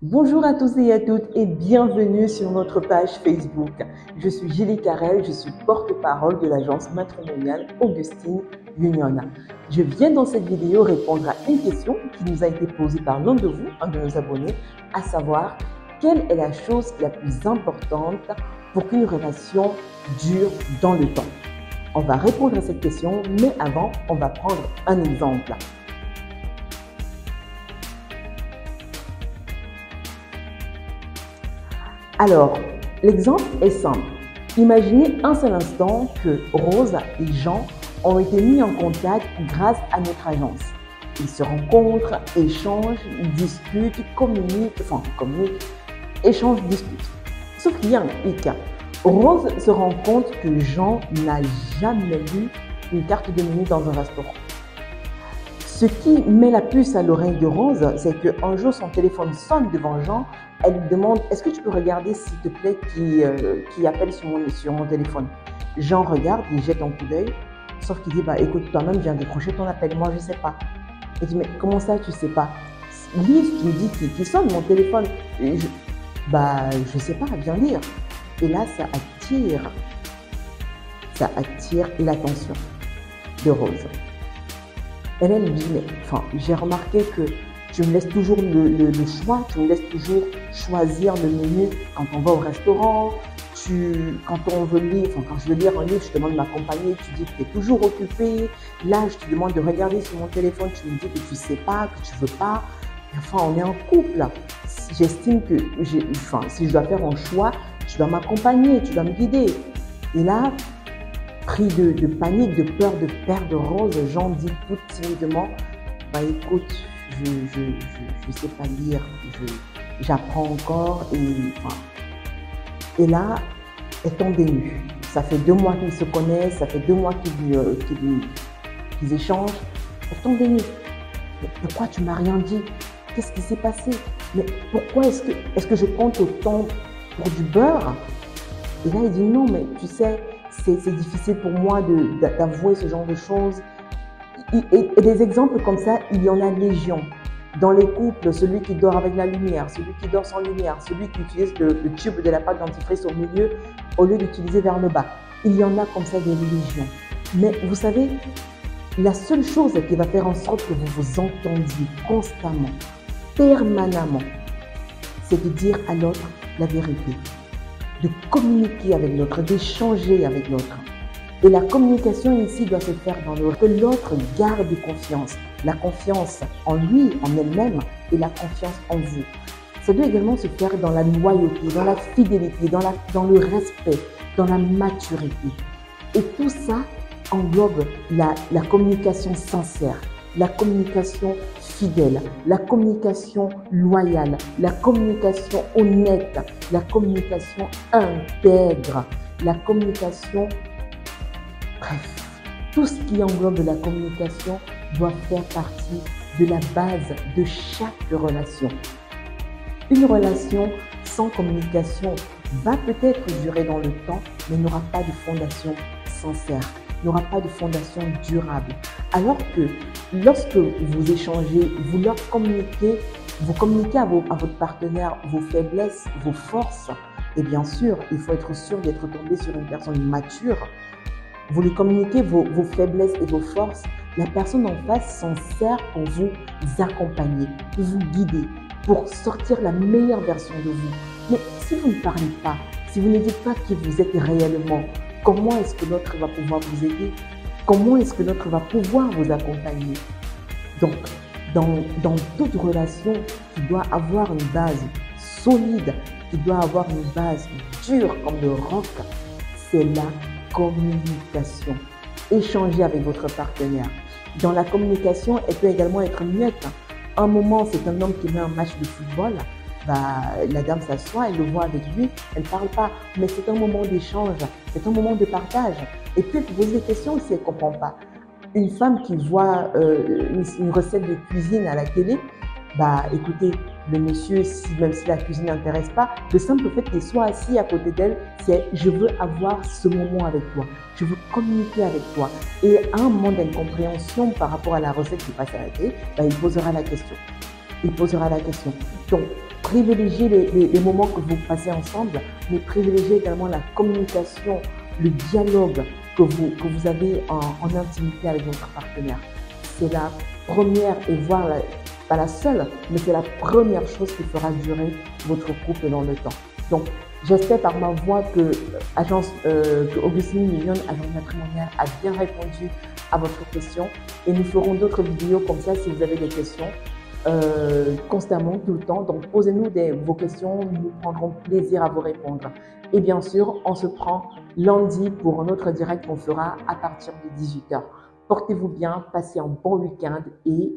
Bonjour à tous et à toutes et bienvenue sur notre page Facebook. Je suis Julie Carrel, je suis porte-parole de l'agence matrimoniale Augustine Union. Je viens dans cette vidéo répondre à une question qui nous a été posée par l'un de vous, un de nos abonnés, à savoir quelle est la chose la plus importante pour qu'une relation dure dans le temps. On va répondre à cette question, mais avant, on va prendre un exemple. Alors, l'exemple est simple. Imaginez un seul instant que Rose et Jean ont été mis en contact grâce à notre agence. Ils se rencontrent, échangent, discutent, communiquent, échangent, discutent. Sauf qu'il y a un hic. Rose se rend compte que Jean n'a jamais lu une carte de menu dans un restaurant. Ce qui met la puce à l'oreille de Rose, c'est qu'un jour son téléphone sonne devant Jean. Elle lui demande « Est-ce que tu peux regarder s'il te plaît qui appelle sur mon téléphone ?» Jean regarde, il jette un coup d'œil, sauf qu'il dit « Écoute, toi-même, je viens de décrocher ton appel, moi je ne sais pas. » Il dit « Mais comment ça, tu ne sais pas ?» Lis, tu me dis qui sonne mon téléphone. Je ne sais pas, viens lire. Et là, ça attire l'attention de Rose. Elle lui dit, j'ai remarqué que tu me laisses toujours le choix, tu me laisses toujours choisir le menu quand on va au restaurant, quand je veux lire un livre, je te demande de m'accompagner, tu dis que tu es toujours occupé, là je te demande de regarder sur mon téléphone, tu me dis que tu ne sais pas, que tu ne veux pas, enfin on est en couple, j'estime que si je dois faire un choix, tu dois m'accompagner, tu dois me guider. Et là, pris de panique, de peur de perdre Rose, Jean dit tout timidement, écoute, je ne sais pas lire, j'apprends encore et là, elle tombe des nues. Ça fait 2 mois qu'ils se connaissent, ça fait 2 mois qu'ils échangent, elle tombe des nues. Mais pourquoi tu m'as rien dit? Qu'est-ce qui s'est passé? Mais pourquoi est-ce que je compte autant pour du beurre? Et là, il dit non, mais tu sais, c'est difficile pour moi d'avouer ce genre de choses. Et des exemples comme ça, il y en a légion. Dans les couples, celui qui dort avec la lumière, celui qui dort sans lumière, celui qui utilise le tube de la pâte dentifrice au milieu au lieu d'utiliser vers le bas. Il y en a comme ça des légions. Mais vous savez, la seule chose qui va faire en sorte que vous vous entendiez constamment, permanemment, c'est de dire à l'autre la vérité, de communiquer avec l'autre, d'échanger avec l'autre. Et la communication ici doit se faire dans que l'autre garde confiance, la confiance en lui, en elle-même et la confiance en vous. Ça doit également se faire dans la loyauté, dans la fidélité, dans le respect, dans la maturité. Et tout ça englobe la communication sincère, la communication fidèle, la communication loyale, la communication honnête, la communication intègre, la communication... Bref, tout ce qui englobe la communication doit faire partie de la base de chaque relation. Une relation sans communication va peut-être durer dans le temps, mais n'aura pas de fondation sincère, n'aura pas de fondation durable. Alors que lorsque vous échangez, vous communiquez à votre partenaire vos faiblesses, vos forces, et bien sûr, il faut être sûr d'être tombé sur une personne mature. Vous lui communiquez vos faiblesses et vos forces, la personne en face s'en sert pour vous accompagner, pour vous guider, pour sortir la meilleure version de vous. Mais si vous ne parlez pas, si vous ne dites pas qui vous êtes réellement, comment est-ce que l'autre va pouvoir vous aider? Comment est-ce que l'autre va pouvoir vous accompagner? Donc, dans toute relation qui doit avoir une base solide, qui doit avoir une base dure comme le roc, c'est la communication. Échanger avec votre partenaire. Dans la communication, elle peut également être muette. Un moment, c'est un homme qui met un match de football. La dame s'assoit, elle le voit avec lui, elle ne parle pas. Mais c'est un moment d'échange, c'est un moment de partage. Et puis, elle pose des questions si elle ne comprend pas. Une femme qui voit une recette de cuisine à la télé, écoutez, le monsieur, même si la cuisine n'intéresse pas, le simple fait qu'il soit assis à côté d'elle, c'est « je veux avoir ce moment avec toi, je veux communiquer avec toi ». Et à un moment d'incompréhension par rapport à la recette qui passe à la télé, il posera la question. Donc, privilégiez les moments que vous passez ensemble, mais privilégiez également la communication, le dialogue que vous avez en intimité avec votre partenaire. C'est la première et voire pas la seule, mais c'est la première chose qui fera durer votre couple dans le temps. Donc, j'espère par ma voix que Augustine Mignonne, agence matrimoniale, a bien répondu à votre question. Et nous ferons d'autres vidéos comme ça si vous avez des questions constamment, tout le temps. Donc, posez-nous vos questions, nous prendrons plaisir à vous répondre. Et bien sûr, on se prend lundi pour un autre direct qu'on fera à partir de 18h. Portez-vous bien, passez un bon week-end et